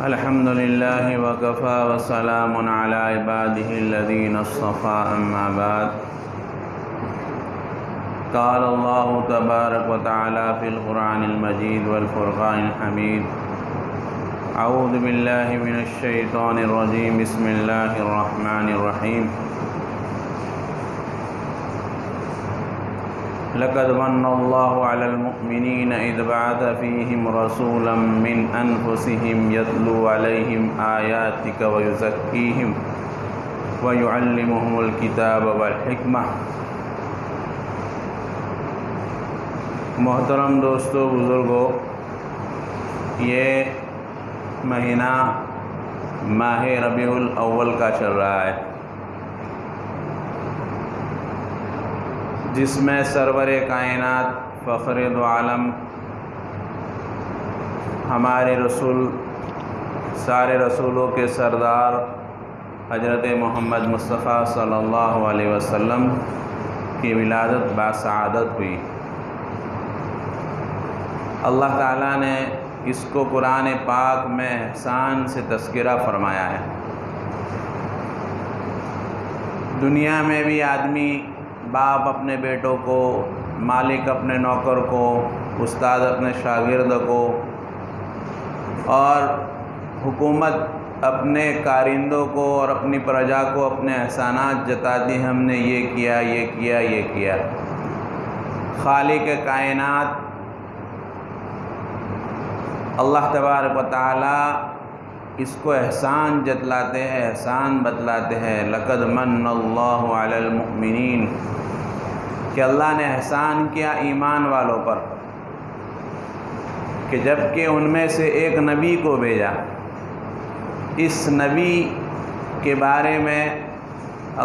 الحمد لله وكفى وسلام على عباده الذين اصطفى أما بعد قال الله تبارك وتعالى في القرآن المجيد والفرقان الحميد أعوذ بالله من الشيطان الرجيم بسم الله الرحمن الرحيم لقد من الله على المؤمنين إذ بعث فيهم رسولا من أنفسهم يتلو عليهم آياتك ويزكيهم ويعلمهم الكتاب والحكمة۔ محترم دوستو، بزرگوں، یہ مہینہ ماہ ربیع الاول کا چل رہا ہے، جس میں سرور کائنات فخر دو عالم ہمارے رسول سارے رسولوں کے سردار حضرت محمد مصطفیٰ صلی اللہ علیہ وسلم کی ولادت باسعادت ہوئی۔ اللہ تعالیٰ نے اس کو قرآن پاک میں احسان سے تذکرہ فرمایا ہے۔ دنیا میں بھی آدمی، باپ اپنے بیٹوں کو، مالک اپنے نوکر کو، استاد اپنے شاگرد کو، اور حکومت اپنے کارندوں کو اور اپنی پرجا کو اپنے احسانات جتاتی، ہم نے یہ کیا، یہ کیا، یہ کیا۔ خالق کائنات اللہ تبارک و تعالی اس کو احسان جتلاتے ہیں، احسان بتلاتے ہیں۔ لقد من اللہ علی المؤمنین، کہ اللہ نے احسان کیا ایمان والوں پر، کہ جب کہ ان میں سے ایک نبی کو بھیجا۔ اس نبی کے بارے میں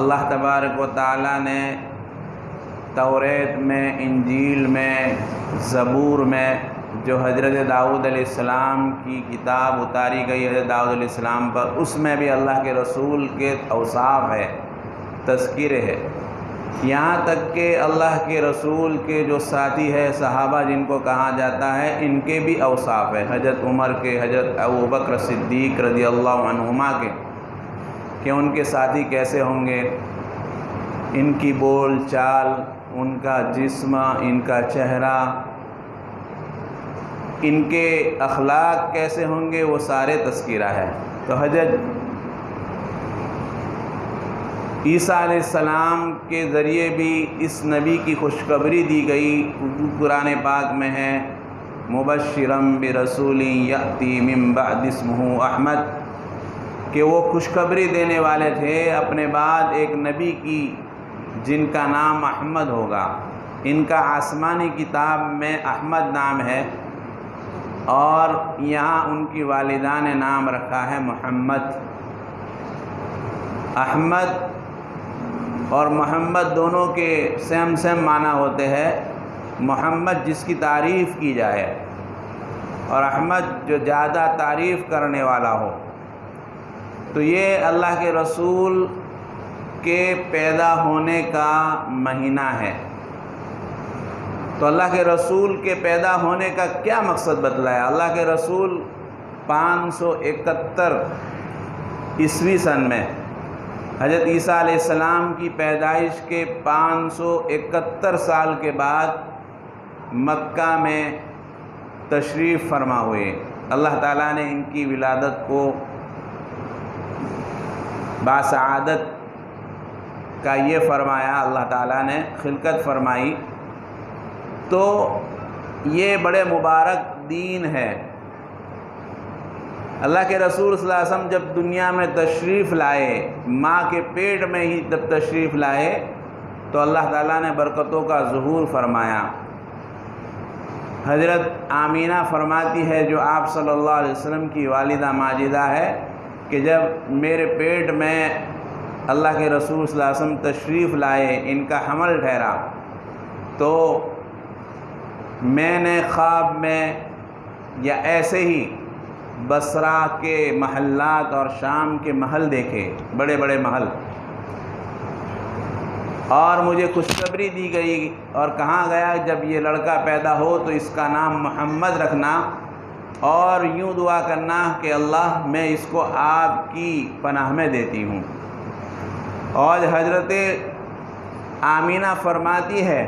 اللہ تبارک و تعالی نے توریت میں، انجیل میں، زبور میں، جو حضرت داؤد علیہ السلام کی کتاب اتاری گئی حضرت داؤد علیہ السلام پر، اس میں بھی اللہ کے رسول کے اوصاف ہے، تذکرے ہے۔ یہاں تک کہ اللہ کے رسول کے جو ساتھی ہے، صحابہ جن کو کہا جاتا ہے، ان کے بھی اوصاف ہے۔ حضرت عمر کے، حضرت ابوبکر صدیق رضی اللہ عنہما کے، کہ ان کے ساتھی کیسے ہوں گے، ان کی بول چال، ان کا جسم، ان کا چہرہ، ان کے اخلاق کیسے ہوں گے، وہ سارے تذکرہ ہے۔ تو حضرت عیسیٰ علیہ السلام کے ذریعے بھی اس نبی کی خوشخبری دی گئی، قرآن پاک میں ہے، مبشرا برسول یأتی من بعد اسمہ احمد، کہ وہ خوشخبری دینے والے تھے اپنے بعد ایک نبی کی جن کا نام احمد ہوگا۔ ان کا آسمانی کتاب میں احمد نام ہے، اور یہاں ان کی والدہ نے نام رکھا ہے محمد۔ احمد اور محمد دونوں کے سیم معنی ہوتے ہیں۔ محمد جس کی تعریف کی جائے، اور احمد جو زیادہ تعریف کرنے والا ہو۔ تو یہ اللہ کے رسول کے پیدا ہونے کا مہینہ ہے۔ تو اللہ کے رسول کے پیدا ہونے کا کیا مقصد بتلایا؟ اللہ کے رسول 571 عیسوی سن میں، حضرت عیسیٰ علیہ السلام کی پیدائش کے 571 سال کے بعد مکہ میں تشریف فرما ہوئے۔ اللہ تعالیٰ نے ان کی ولادت کو باسعادت کا یہ فرمایا، اللہ تعالیٰ نے خلقت فرمائی۔ تو یہ بڑے مبارک دین ہے۔ اللہ کے رسول صلی اللہ علیہ وسلم جب دنیا میں تشریف لائے، ماں کے پیٹ میں ہی جب تشریف لائے، تو اللہ تعالیٰ نے برکتوں کا ظہور فرمایا۔ حضرت آمینہ فرماتی ہے، جو آپ صلی اللہ علیہ وسلم کی والدہ ماجدہ ہے، کہ جب میرے پیٹ میں اللہ کے رسول صلی اللہ علیہ وسلم تشریف لائے، ان کا حمل ٹھہرا، تو میں نے خواب میں یا ایسے ہی بصرہ کے محلات اور شام کے محل دیکھے، بڑے بڑے محل، اور مجھے خوشخبری دی گئی اور کہا گیا جب یہ لڑکا پیدا ہو تو اس کا نام محمد رکھنا، اور یوں دعا کرنا کہ اللہ میں اس کو آپ کی پناہ میں دیتی ہوں۔ اور حضرت آمینہ فرماتی ہے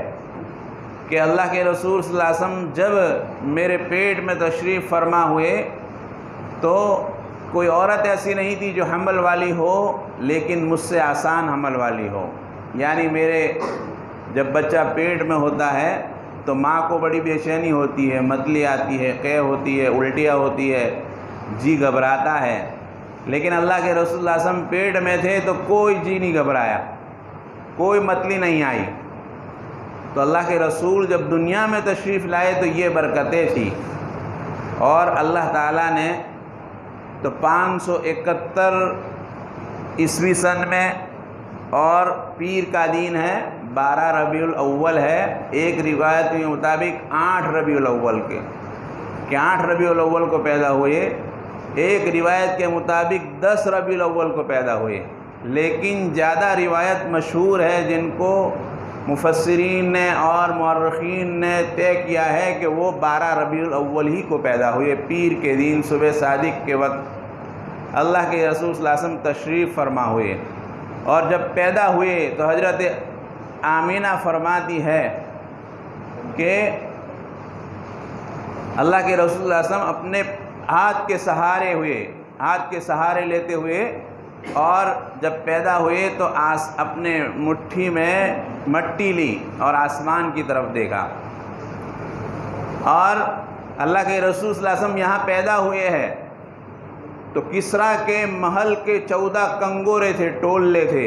کہ اللہ کے رسول صلی اللہ علیہ وسلم جب میرے پیٹ میں تشریف فرما ہوئے تو کوئی عورت ایسی نہیں تھی جو حمل والی ہو لیکن مجھ سے آسان حمل والی ہو، یعنی میرے جب بچہ پیٹ میں ہوتا ہے تو ماں کو بڑی بے چینی ہوتی ہے، متلی آتی ہے، قے ہوتی ہے، الٹیاں ہوتی ہے، جی گھبراتا ہے، لیکن اللہ کے رسول صلی اللہ علیہ وسلم پیٹ میں تھے تو کوئی جی نہیں گھبرایا، کوئی متلی نہیں آئی۔ تو اللہ کے رسول جب دنیا میں تشریف لائے تو یہ برکتیں تھیں، اور اللہ تعالیٰ نے تو 571 عیسوی سن میں، اور پیر کا دن ہے 12 ربیع الاول ہے، ایک روایت کے مطابق 8 ربیع الاول کے کہ 8 ربیع الاول کو پیدا ہوئے، ایک روایت کے مطابق 10 ربیع الاول کو پیدا ہوئے، لیکن زیادہ روایت مشہور ہے جن کو مفسرین نے اور مورخین نے طے کیا ہے کہ وہ 12 ربیع الاول ہی کو پیدا ہوئے، پیر کے دن صبح صادق کے وقت اللہ کے رسول صلی اللہ علیہ وسلم تشریف فرما ہوئے۔ اور جب پیدا ہوئے تو حضرت آمینہ فرماتی ہے کہ اللہ کے رسول صلی اللہ علیہ وسلم اپنے ہاتھ کے سہارے ہوئے، ہاتھ کے سہارے لیتے ہوئے، اور جب پیدا ہوئے تو اپنے مٹھی میں مٹی لی اور آسمان کی طرف دیکھا، اور اللہ کے رسول صلی اللہ علیہ وسلم یہاں پیدا ہوئے ہیں تو کسریٰ کے محل کے 14 کنگورے تھے، ٹولے تھے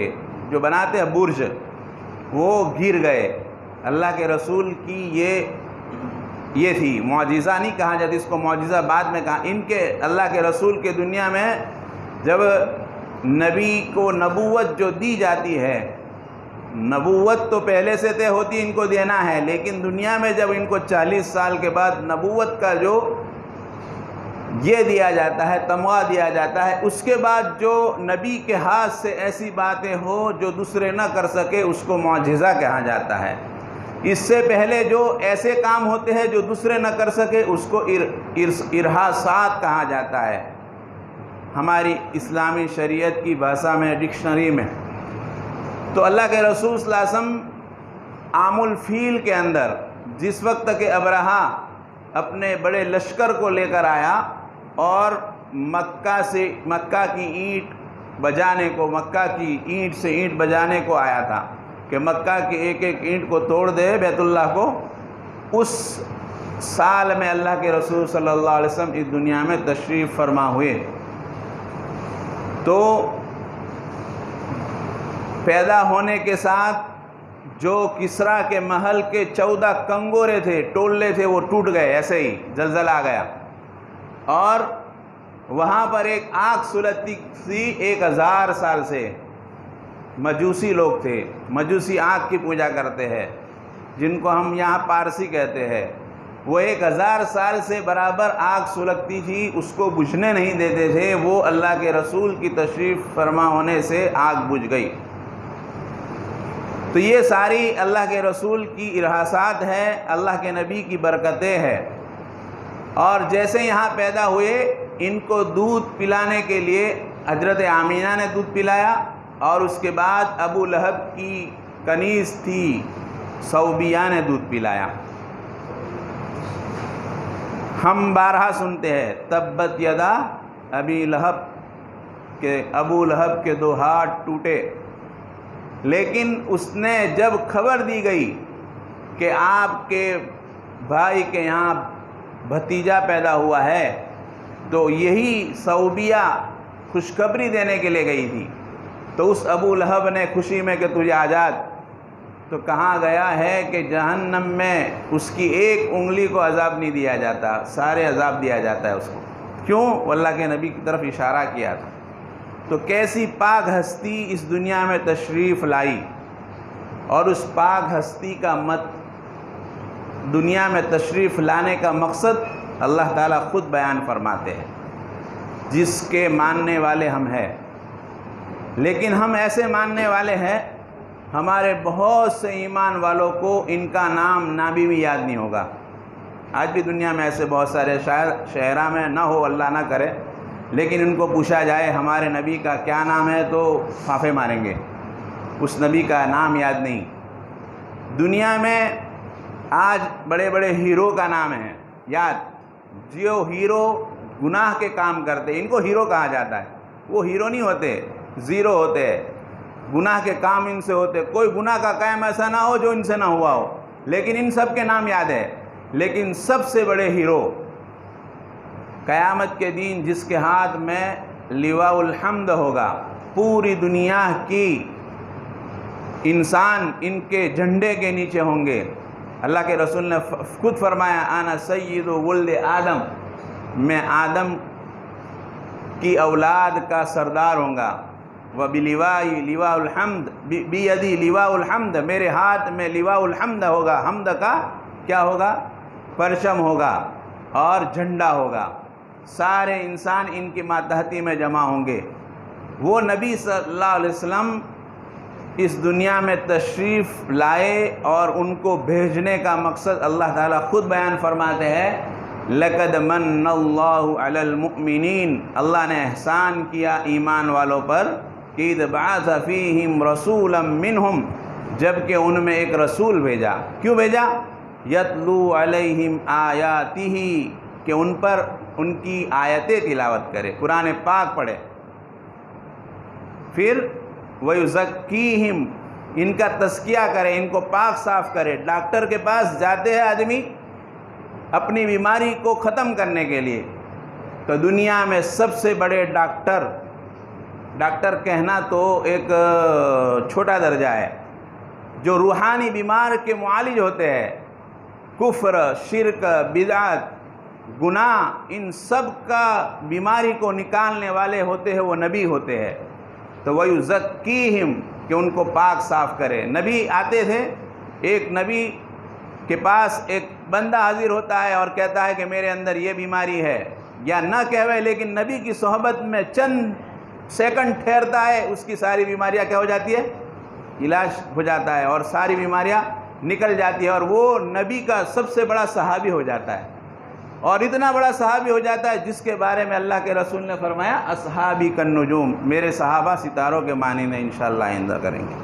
جو بناتے ہیں برج، وہ گر گئے۔ اللہ کے رسول کی یہ تھی معجزہ، نہیں کہا جاتا اس کو معجزہ، بعد میں کہا ان کے اللہ کے رسول کے دنیا میں جب نبی کو نبوت جو دی جاتی ہے، نبوت تو پہلے سے طے ہوتی ان کو دینا ہے، لیکن دنیا میں جب ان کو 40 سال کے بعد نبوت کا جو یہ دیا جاتا ہے، تمغہ دیا جاتا ہے، اس کے بعد جو نبی کے ہاتھ سے ایسی باتیں ہو جو دوسرے نہ کر سکے اس کو معجزہ کہا جاتا ہے۔ اس سے پہلے جو ایسے کام ہوتے ہیں جو دوسرے نہ کر سکے اس کو ارہاسات کہا جاتا ہے ہماری اسلامی شریعت کی بھاشا میں، ڈکشنری میں۔ تو اللہ کے رسول صلی اللہ علیہ وسلم عام الفیل کے اندر جس وقت کہ ابرہہ اپنے بڑے لشکر کو لے کر آیا اور مکہ کی اینٹ بجانے کو، مکہ کی اینٹ سے اینٹ بجانے کو آیا تھا کہ مکہ کی ایک ایک اینٹ کو توڑ دے بیت اللہ کو، اس سال میں اللہ کے رسول صلی اللہ علیہ وسلم اس دنیا میں تشریف فرما ہوئے۔ تو پیدا ہونے کے ساتھ جو کسریٰ کے محل کے 14 کنگورے تھے، ٹولے تھے، وہ ٹوٹ گئے، ایسے ہی زلزلہ آ گیا، اور وہاں پر ایک آگ سلگتی تھی 1000 سال سے۔ مجوسی لوگ تھے، مجوسی آگ کی پوجا کرتے ہیں جن کو ہم یہاں پارسی کہتے ہیں، وہ 1000 سال سے برابر آگ سلگتی تھی، اس کو بجھنے نہیں دیتے تھے، وہ اللہ کے رسول کی تشریف فرما ہونے سے آگ بجھ گئی۔ تو یہ ساری اللہ کے رسول کی ارہاسات ہے، اللہ کے نبی کی برکتیں ہیں۔ اور جیسے یہاں پیدا ہوئے ان کو دودھ پلانے کے لیے حضرت آمینہ نے دودھ پلایا، اور اس کے بعد ابو لہب کی کنیز تھی صوبیہ نے دودھ پلایا۔ ہم بارہا سنتے ہیں تبت یدا ابی لہب کہ ابو لہب کے 2 ہاتھ ٹوٹے، لیکن اس نے جب خبر دی گئی کہ آپ کے بھائی کے یہاں بھتیجا پیدا ہوا ہے تو یہی صوبیہ خوشخبری دینے کے لیے گئی تھی، تو اس ابو لہب نے خوشی میں کہ تجھے آزاد، تو کہا گیا ہے کہ جہنم میں اس کی ایک انگلی کو عذاب نہیں دیا جاتا، سارے عذاب دیا جاتا ہے اس کو۔ کیوں؟ اللہ کے نبی کی طرف اشارہ کیا تھا۔ تو کیسی پاک ہستی اس دنیا میں تشریف لائی، اور اس پاک ہستی کا دنیا میں تشریف لانے کا مقصد اللہ تعالیٰ خود بیان فرماتے ہیں، جس کے ماننے والے ہم ہیں۔ لیکن ہم ایسے ماننے والے ہیں، ہمارے بہت سے ایمان والوں کو ان کا نام بھی یاد نہیں ہوگا، آج بھی دنیا میں ایسے بہت سارے شہرہ میں نہ ہو، اللہ نہ کرے، لیکن ان کو پوچھا جائے ہمارے نبی کا کیا نام ہے تو پھانفے ماریں گے، اس نبی کا نام یاد نہیں۔ دنیا میں آج بڑے بڑے ہیرو کا نام ہے یاد، جو ہیرو گناہ کے کام کرتے ان کو ہیرو کہا جاتا ہے، وہ ہیرو نہیں ہوتے، زیرو ہوتے، گناہ کے کام ان سے ہوتے، کوئی گناہ کا کام ایسا نہ ہو جو ان سے نہ ہوا ہو، لیکن ان سب کے نام یاد ہے۔ لیکن سب سے بڑے ہیرو قیامت کے دن جس کے ہاتھ میں لواء الحمد ہوگا، پوری دنیا کی انسان ان کے جھنڈے کے نیچے ہوں گے۔ اللہ کے رسول نے خود فرمایا انا سید ولد آدم، میں آدم کی اولاد کا سردار ہوں گا، وبلوائی لواء الحمد، بیدی لواء الحمد، میرے ہاتھ میں لواء الحمد ہوگا، حمد کا کیا ہوگا؟ پرچم ہوگا اور جھنڈا ہوگا، سارے انسان ان کی ماتحتی میں جمع ہوں گے۔ وہ نبی صلی اللہ علیہ وسلم اس دنیا میں تشریف لائے اور ان کو بھیجنے کا مقصد اللہ تعالیٰ خود بیان فرماتے ہیں، لَقَدْ مَنَّ اللَّهُ عَلَى الْمُؤْمِنِينَ، اللہ نے احسان کیا ایمان والوں پر، اِذْ بَعَثَ فِيهِمْ رَسُولًا مِّنْهُمْ، جب کہ ان میں ایک رسول بھیجا۔ کیوں بھیجا؟ یتلو علیہم آیاتہ، کہ ان پر ان کی آیتیں تلاوت کرے، قرآن پاک پڑھے۔ پھر وَيُزَكِّيهِمْ، ان کا تزکیہ کرے، ان کو پاک صاف کرے۔ ڈاکٹر کے پاس جاتے ہیں آدمی اپنی بیماری کو ختم کرنے کے لیے، تو دنیا میں سب سے بڑے ڈاکٹر کہنا تو ایک چھوٹا درجہ ہے، جو روحانی بیمار کے معالج ہوتے ہیں، کفر، شرک، بدعت، گناہ، ان سب کا بیماری کو نکالنے والے ہوتے ہیں، وہ نبی ہوتے ہیں۔ تو وَيُزَكِّيهِمْ، کہ ان کو پاک صاف کرے۔ نبی آتے تھے، ایک نبی کے پاس ایک بندہ حاضر ہوتا ہے اور کہتا ہے کہ میرے اندر یہ بیماری ہے، یا نہ کہوے لیکن نبی کی صحبت میں چند سیکنڈ ٹھہرتا ہے، اس کی ساری بیماریاں کیا ہو جاتی ہے؟ علاج ہو جاتا ہے، اور ساری بیماریاں نکل جاتی ہے، اور وہ نبی کا سب سے بڑا صحابی ہو جاتا ہے، اور اتنا بڑا صحابی ہو جاتا ہے جس کے بارے میں اللہ کے رسول نے فرمایا اصحابی کالنجوم، میرے صحابہ ستاروں کے معنی میں انشاءاللہ آئندہ کریں گے۔